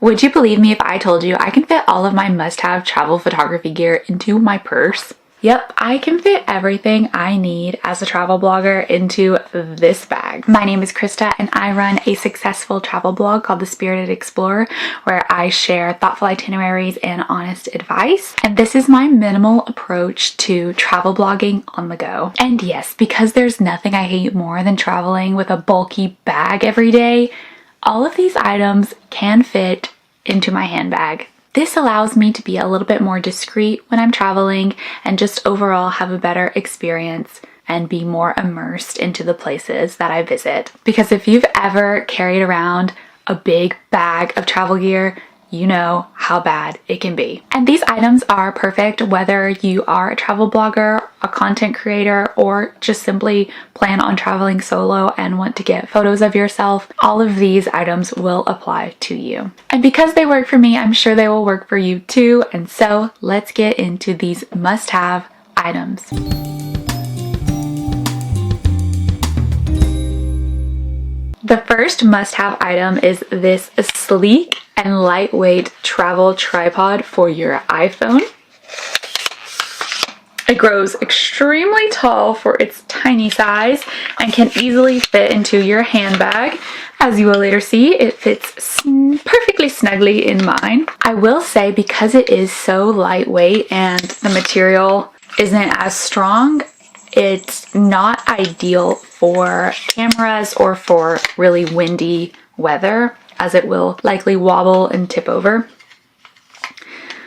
Would you believe me if I told you I can fit all of my must-have travel photography gear into my purse? Yep, I can fit everything I need as a travel blogger into this bag. My name is Krista and I run a successful travel blog called The Spirited Explorer, where I share thoughtful itineraries and honest advice. And this is my minimal approach to travel blogging on the go. And yes, because there's nothing I hate more than traveling with a bulky bag every day, all of these items can fit into my handbag. This allows me to be a little bit more discreet when I'm traveling and just overall have a better experience and be more immersed into the places that I visit. Because if you've ever carried around a big bag of travel gear, you know how bad it can be. And these items are perfect whether you are a travel blogger, a content creator, or just simply plan on traveling solo and want to get photos of yourself. All of these items will apply to you. And because they work for me, I'm sure they will work for you too. And so let's get into these must-have items. The first must-have item is this sleek and lightweight travel tripod for your iPhone. It grows extremely tall for its tiny size and can easily fit into your handbag. As you will later see, it fits perfectly snugly in mine. I will say, because it is so lightweight and the material isn't as strong, it's not ideal for cameras or for really windy weather, as it will likely wobble and tip over.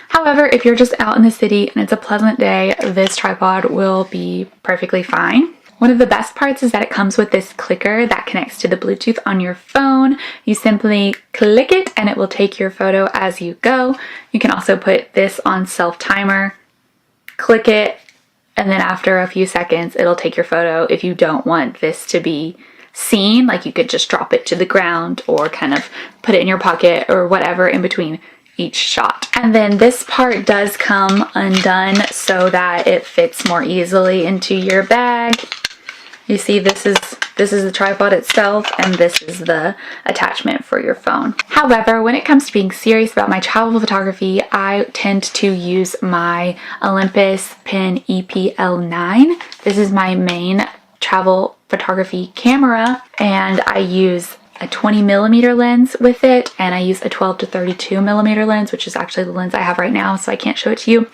However, if you're just out in the city and it's a pleasant day, this tripod will be perfectly fine. One of the best parts is that it comes with this clicker that connects to the Bluetooth on your phone. You simply click it and it will take your photo as you go. You can also put this on self-timer, click it, and then after a few seconds, it'll take your photo. If you don't want this to be seen, like, you could just drop it to the ground or kind of put it in your pocket or whatever in between each shot. And then this part does come undone so that it fits more easily into your bag. You see, this is the tripod itself, and this is the attachment for your phone. However, when it comes to being serious about my travel photography, I tend to use my Olympus Pen EPL9. This is my main travel photography camera, and I use a 20mm lens with it, and I use a 12 to 32mm lens, which is actually the lens I have right now, so I can't show it to you.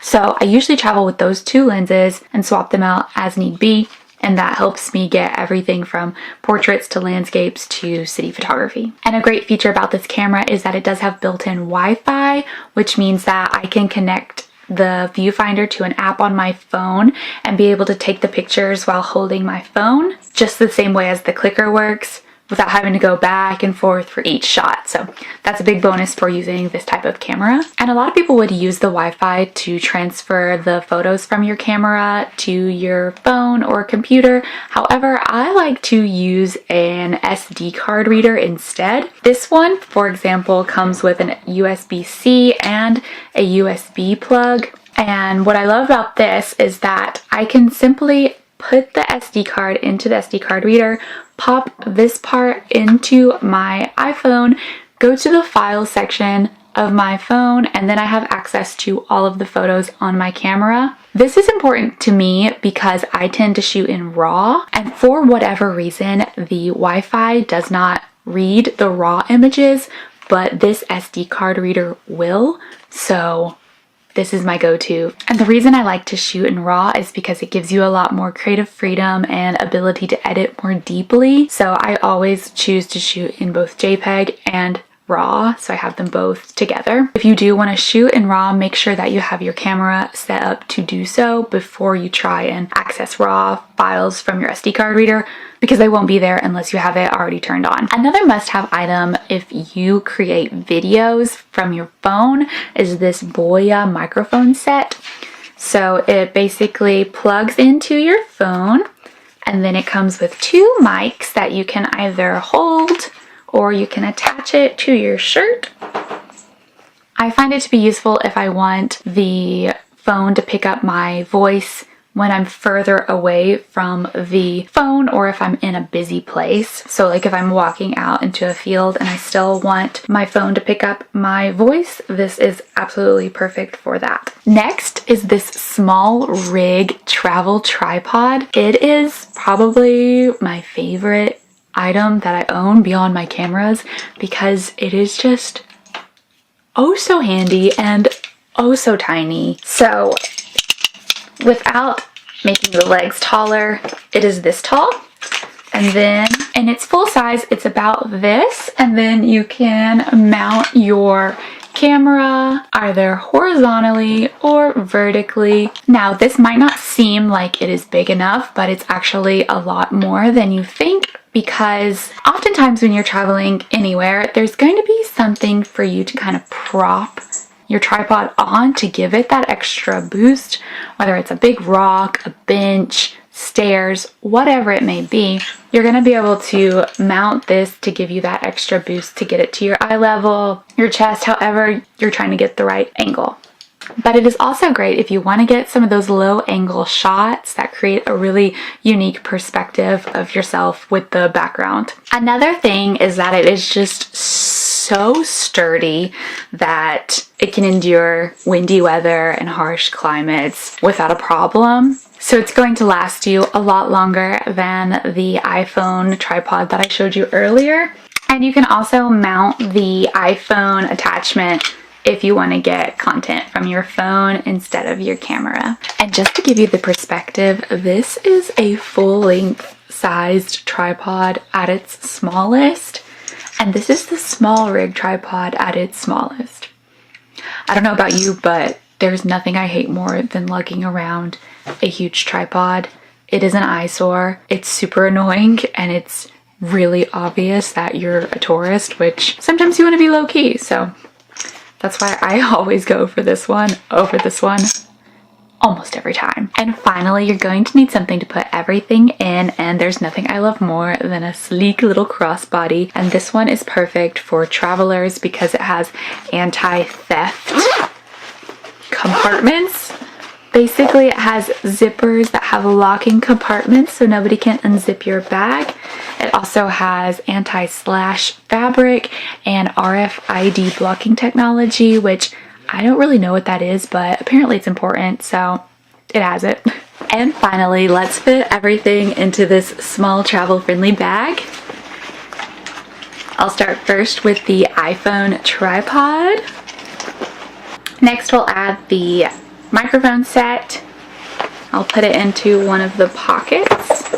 So I usually travel with those two lenses and swap them out as need be. And that helps me get everything from portraits to landscapes to city photography. And a great feature about this camera is that it does have built-in Wi-Fi, which means that I can connect the viewfinder to an app on my phone and be able to take the pictures while holding my phone, just the same way as the clicker works, without having to go back and forth for each shot. So that's a big bonus for using this type of camera. And a lot of people would use the Wi-Fi to transfer the photos from your camera to your phone or computer. However, I like to use an SD card reader instead. This one, for example, comes with an USB-C and a USB plug. And what I love about this is that I can simply put the SD card into the SD card reader, pop this part into my iPhone, go to the file section of my phone, and then I have access to all of the photos on my camera. This is important to me because I tend to shoot in RAW, and for whatever reason, the Wi-Fi does not read the RAW images, but this SD card reader will. So this is my go-to. And the reason I like to shoot in RAW is because it gives you a lot more creative freedom and ability to edit more deeply. So I always choose to shoot in both JPEG and RAW, so I have them both together. If you do want to shoot in RAW, make sure that you have your camera set up to do so before you try and access RAW files from your SD card reader, because they won't be there unless you have it already turned on. Another must-have item if you create videos from your phone is this Boya microphone set. So it basically plugs into your phone, and then it comes with two mics that you can either hold or you can attach it to your shirt. I find it to be useful if I want the phone to pick up my voice when I'm further away from the phone or if I'm in a busy place. So like if I'm walking out into a field and I still want my phone to pick up my voice, this is absolutely perfect for that. Next is this small rig travel tripod. It is probably my favorite item that I own beyond my cameras because it is just oh so handy and oh so tiny. So without making the legs taller, it is this tall. And then in its full size, it's about this. And then you can mount your camera either horizontally or vertically. Now, this might not seem like it is big enough, but it's actually a lot more than you think, because oftentimes when you're traveling anywhere, there's going to be something for you to kind of prop your tripod on to give it that extra boost, whether it's a big rock, a bench, stairs, whatever it may be. You're going to be able to mount this to give you that extra boost to get it to your eye level, your chest, however you're trying to get the right angle. But it is also great if you want to get some of those low angle shots that create a really unique perspective of yourself with the background. Another thing is that it is just so sturdy that it can endure windy weather and harsh climates without a problem. So it's going to last you a lot longer than the iPhone tripod that I showed you earlier. And you can also mount the iPhone attachment if you want to get content from your phone instead of your camera. And just to give you the perspective, this is a full-length sized tripod at its smallest, and this is the small rig tripod at its smallest. I don't know about you, but there's nothing I hate more than lugging around a huge tripod. It is an eyesore, it's super annoying, and it's really obvious that you're a tourist, which sometimes you want to be low-key, so that's why I always go for this one over this one almost every time. And finally, you're going to need something to put everything in, and there's nothing I love more than a sleek little crossbody. And this one is perfect for travelers because it has anti-theft compartments. Basically, it has zippers that have locking compartments so nobody can unzip your bag. It also has anti-slash fabric and RFID blocking technology, which I don't really know what that is, but apparently it's important, so it has it. And finally, let's fit everything into this small travel-friendly bag. I'll start first with the iPhone tripod. Next, we'll add the microphone set. I'll put it into one of the pockets.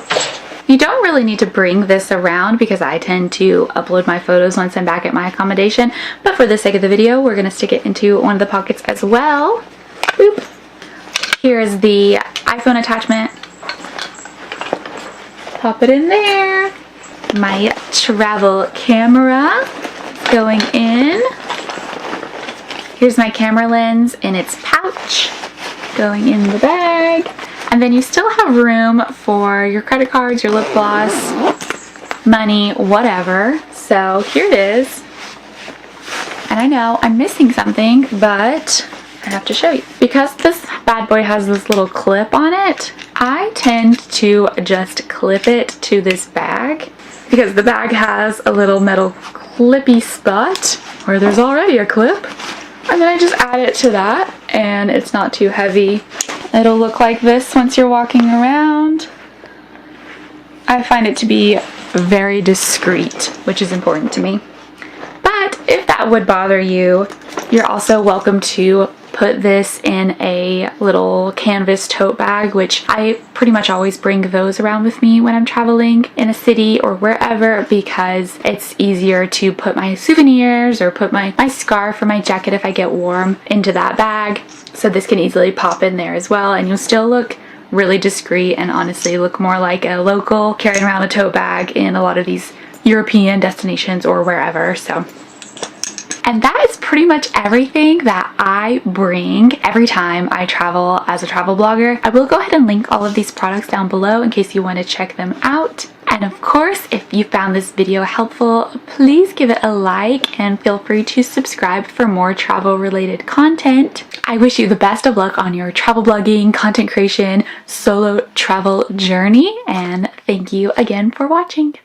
You don't really need to bring this around because I tend to upload my photos once I'm back at my accommodation, but for the sake of the video, we're going to stick it into one of the pockets as well. Boop. Here is the iPhone attachment. Pop it in there. My travel camera going in. Here's my camera lens in its pouch going in the bag. And then you still have room for your credit cards, your lip gloss, money, whatever. So here it is. And I know I'm missing something, but I have to show you. Because this bad boy has this little clip on it, I tend to just clip it to this bag because the bag has a little metal clippy spot where there's already a clip. And then I just add it to that, and it's not too heavy. It'll look like this once you're walking around. I find it to be very discreet, which is important to me. But if that would bother you, you're also welcome to put this in a little canvas tote bag, which I pretty much always bring those around with me when I'm traveling in a city or wherever, because it's easier to put my souvenirs or put my scarf or my jacket if I get warm into that bag. So this can easily pop in there as well, and you'll still look really discreet and honestly look more like a local carrying around a tote bag in a lot of these European destinations or wherever. So, and that is pretty much everything that I bring every time I travel as a travel blogger. I will go ahead and link all of these products down below in case you want to check them out. And of course, if you found this video helpful, please give it a like and feel free to subscribe for more travel related content. I wish you the best of luck on your travel blogging, content creation, solo travel journey, and thank you again for watching.